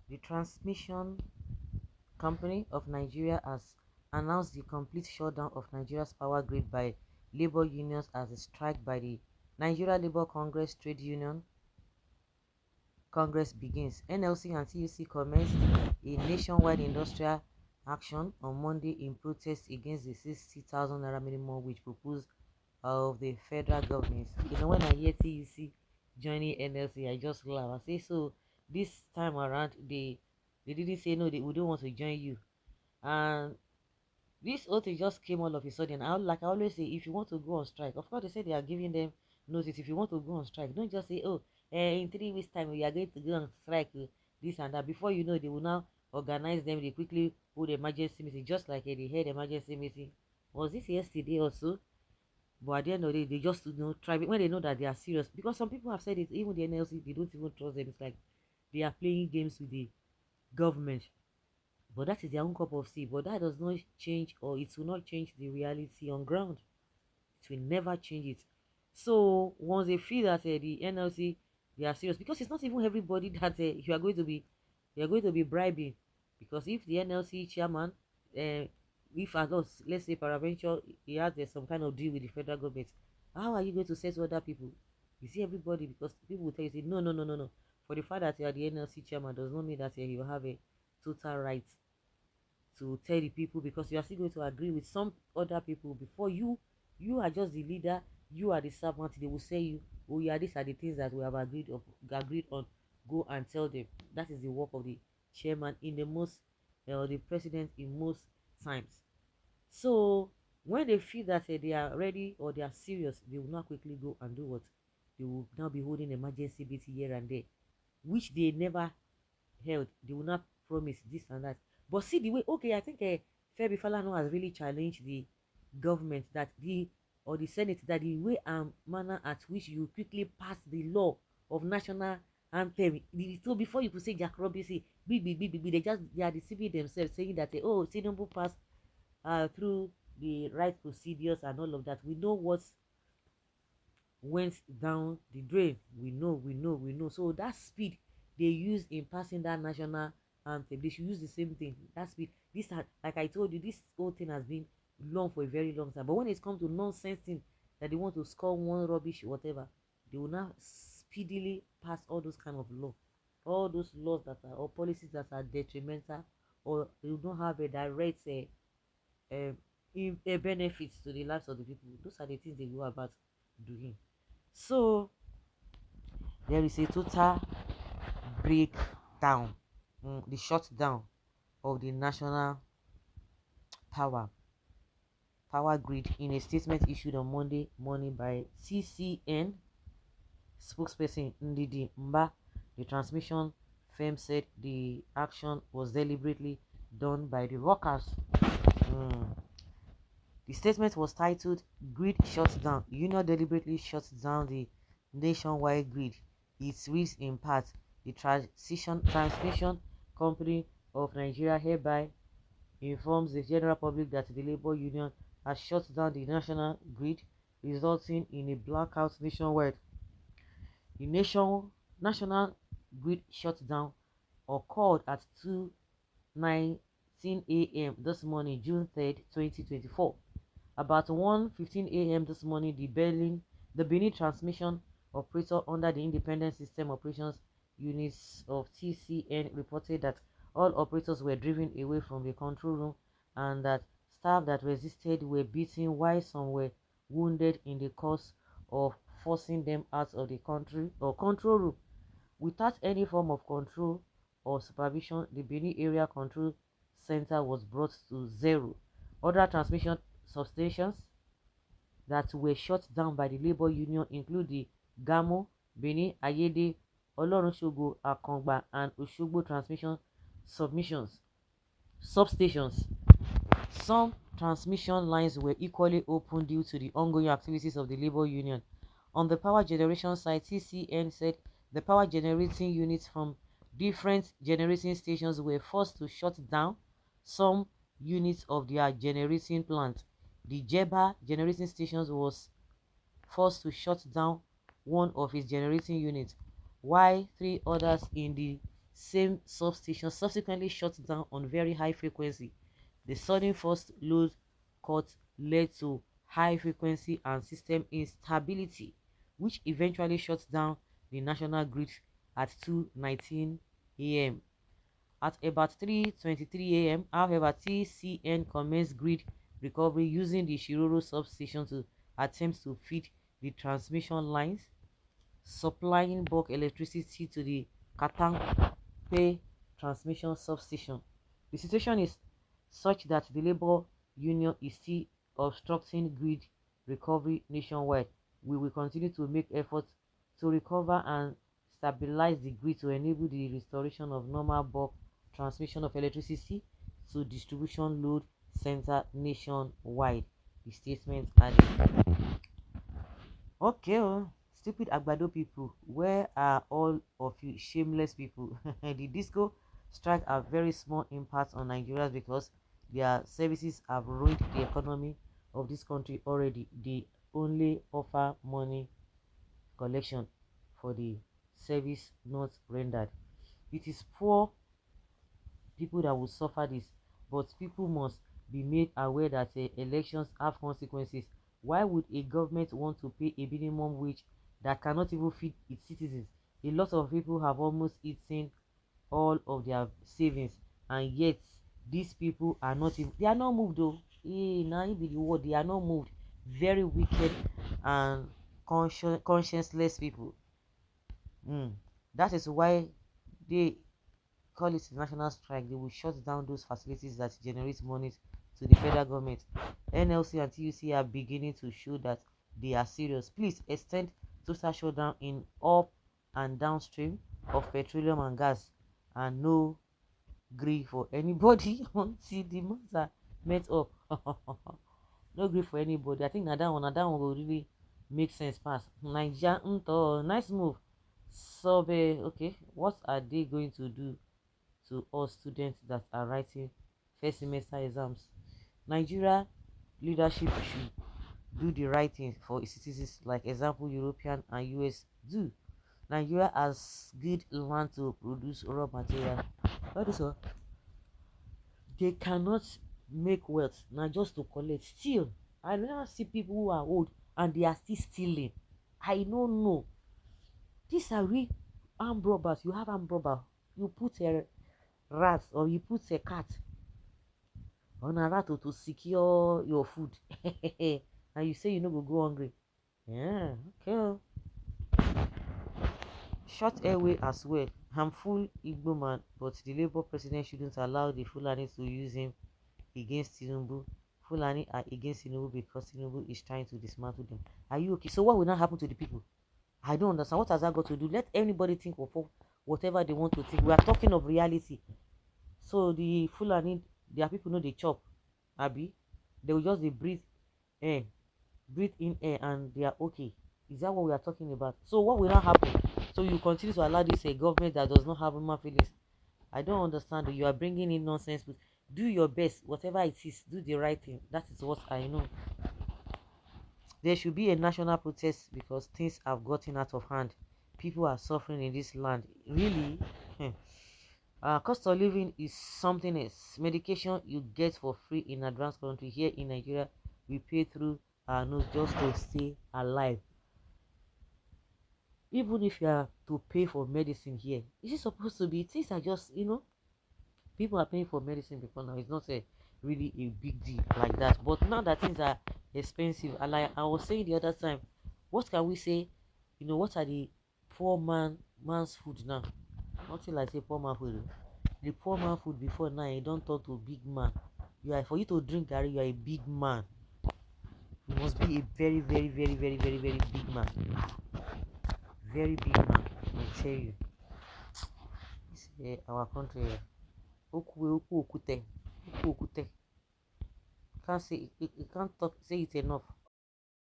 The Transmission Company of Nigeria has announced the complete shutdown of Nigeria's power grid by labor unions as a strike by the Nigeria Labour Congress trade union Congress begins. NLC and TUC commenced a nationwide industrial action on Monday in protest against the 60,000 naira minimum wage proposed of the federal government. You know, when I hear TUC joining NLC, I just laugh. I say, so this time around, they didn't say no, we don't want to join you. And this whole thing just came all of a sudden. Like I always say, if you want to go on strike, of course they say they are giving them notice. If you want to go on strike, don't just say, oh, in 3 weeks time we are going to go on strike, this and that. Before you know, they will now organize them. They quickly hold emergency meeting, just like they had emergency meeting. Was this yesterday also? But at the end of the day, they just try when they know that they are serious. Because some people have said it, even the NLC, they don't even trust them. It's like they are playing games with the government. But that is their own cup of tea. But that does not change, or it will not change the reality on ground. It will never change it. So once they feel that the NLC, they are serious, because it's not even everybody that you are going to be bribing. Because if the NLC chairman, if at all, let's say paraventure, he has some kind of deal with the federal government, how are you going to say to other people? You see everybody, because people will tell you, say, no, no, no, no, no. For the fact that you are the NLC chairman does not mean that you have a total right to tell the people, because you are still going to agree with some other people before you are just the leader, you are the servant. They will say you, oh yeah, these are the things that we have agreed on. Go and tell them. That is the work of the chairman in the most or the president in most times. So when they feel that they are ready or they are serious, they will not quickly go and do what? They will now be holding emergency meeting here and there, which they never held. They will not promise this and that. But see the way, okay, I think Femi Falana has really challenged the government, that the Senate, that the way and manner at which you quickly pass the law of national anthem. So before you could say Jack Robinson, they are deceiving themselves, saying that oh, Tinubu passed through the right procedures and all of that. We know what went down the drain. We know. So that speed they use in passing that national anthem, they should use the same thing. That speed. This had, like I told you, this whole thing has been long for a very long time. But when it comes to nonsense thing that they want to score one rubbish whatever, they will now speedily pass all those kind of law, all those laws that are, or policies that are detrimental, or they do not have a direct benefits to the lives of the people. Those are the things they go about doing. So there is a total breakdown, the shutdown of the national power grid. In a statement issued on Monday morning by TCN spokesperson Ndidi Mba, the transmission firm said the action was deliberately done by the workers. The statement was titled "Grid Shutdown. Union deliberately shuts down the nationwide grid. It reads in part, the Transmission Company of Nigeria hereby informs the general public that the labor union has shut down the national grid, resulting in a blackout nationwide. The national grid shutdown occurred at 2:19 a.m. this morning, June 3rd, 2024. About 1:15 a.m. this morning, the Benin transmission operator under the Independent System Operations Units of TCN reported that all operators were driven away from the control room and that staff that resisted were beaten, while some were wounded in the course of forcing them out of the control room. Without any form of control or supervision, the Benin Area Control Center was brought to zero. Other transmission substations that were shut down by the labor union include the Gamo, Benin, Ayede, Olorunshogo, Akongba, and Oshogbo transmission substations. Some transmission lines were equally open due to the ongoing activities of the labor union. On the power generation side, TCN said the power generating units from different generating stations were forced to shut down some units of their generating plant. The Jeba generating stations was forced to shut down one of its generating units, while 3 others in the same substation subsequently shut down on very high frequency. The sudden first load cut led to high frequency and system instability, which eventually shut down the national grid at 2:19 a.m. At about 3:23 a.m., however, TCN commenced grid recovery using the Shiroro substation to attempt to feed the transmission lines, supplying bulk electricity to the Katampe transmission substation. The situation is such that the labor union is still obstructing grid recovery nationwide. We will continue to make efforts to recover and stabilize the grid to enable the restoration of normal bulk transmission of electricity to distribution load center nationwide. The statement added. Okay, oh, stupid Agbado people, where are all of you shameless people? The disco strike are very small impact on Nigerians because their services have ruined the economy of this country already. They only offer money collection for the service not rendered. It is poor people that will suffer this, but people must be made aware that elections have consequences. Why would a government want to pay a minimum wage that cannot even feed its citizens? A lot of people have almost eaten all of their savings, and yet these people are not even, they are not moved though. Now be the word, they are not moved. Very wicked and conscienceless people. That is why they call it national strike. They will shut down those facilities that generate money to the federal government. NLC and TUC are beginning to show that they are serious. Please extend total shutdown in up and downstream of petroleum and gas, and no gree for anybody until the matter met up. No gree for anybody. I think that one will really make sense pass. Niger, nice move. So, okay, what are they going to do to all students that are writing first semester exams? Nigeria leadership should do the right thing for its citizens, like example European and US do. Nigeria has good land to produce raw material. That is all. They cannot make wealth now just to collect. Still, I never see people who are old and they are still stealing. I don't know. These are real armed robbers. You have armed robber. You put a rat or you put a cat on a rat to secure your food. And you say you no go hungry. Yeah, okay. Short airway as well. Harmful Igbo man, but the Labour president shouldn't allow the Fulani to use him against Tinubu. Fulani are against Tinubu because Tinubu is trying to dismantle them. Are you okay? So what will now happen to the people? I don't understand. What has that got to do? Let anybody think of whatever they want to think. We are talking of reality. So the Fulani, their people know they chop. Abi, they will just they breathe air, breathe in air, and they are okay. Is that what we are talking about? So what will not happen? So you continue to allow this a government that does not have human feelings. I don't understand. You are bringing in nonsense. But do your best, whatever it is. Do the right thing. That is what I know. There should be a national protest because things have gotten out of hand. People are suffering in this land. Really? Cost of living is something else. Medication you get for free in advanced country. Here in Nigeria, we pay through our nose just to stay alive. Even if you are to pay for medicine here, is it supposed to be? Things are just, people are paying for medicine before now. It's not really a big deal like that. But now that things are expensive, and like I was saying the other time, what can we say? What are the poor man's food now? Nothing like say poor man food. The poor man food before now, you don't talk to big man. For you to drink garri, you are a big man. You must be a very, very, very, very, very, very big man. Very big man, I tell you. This our country. Okute. Can't say you can't talk say it enough.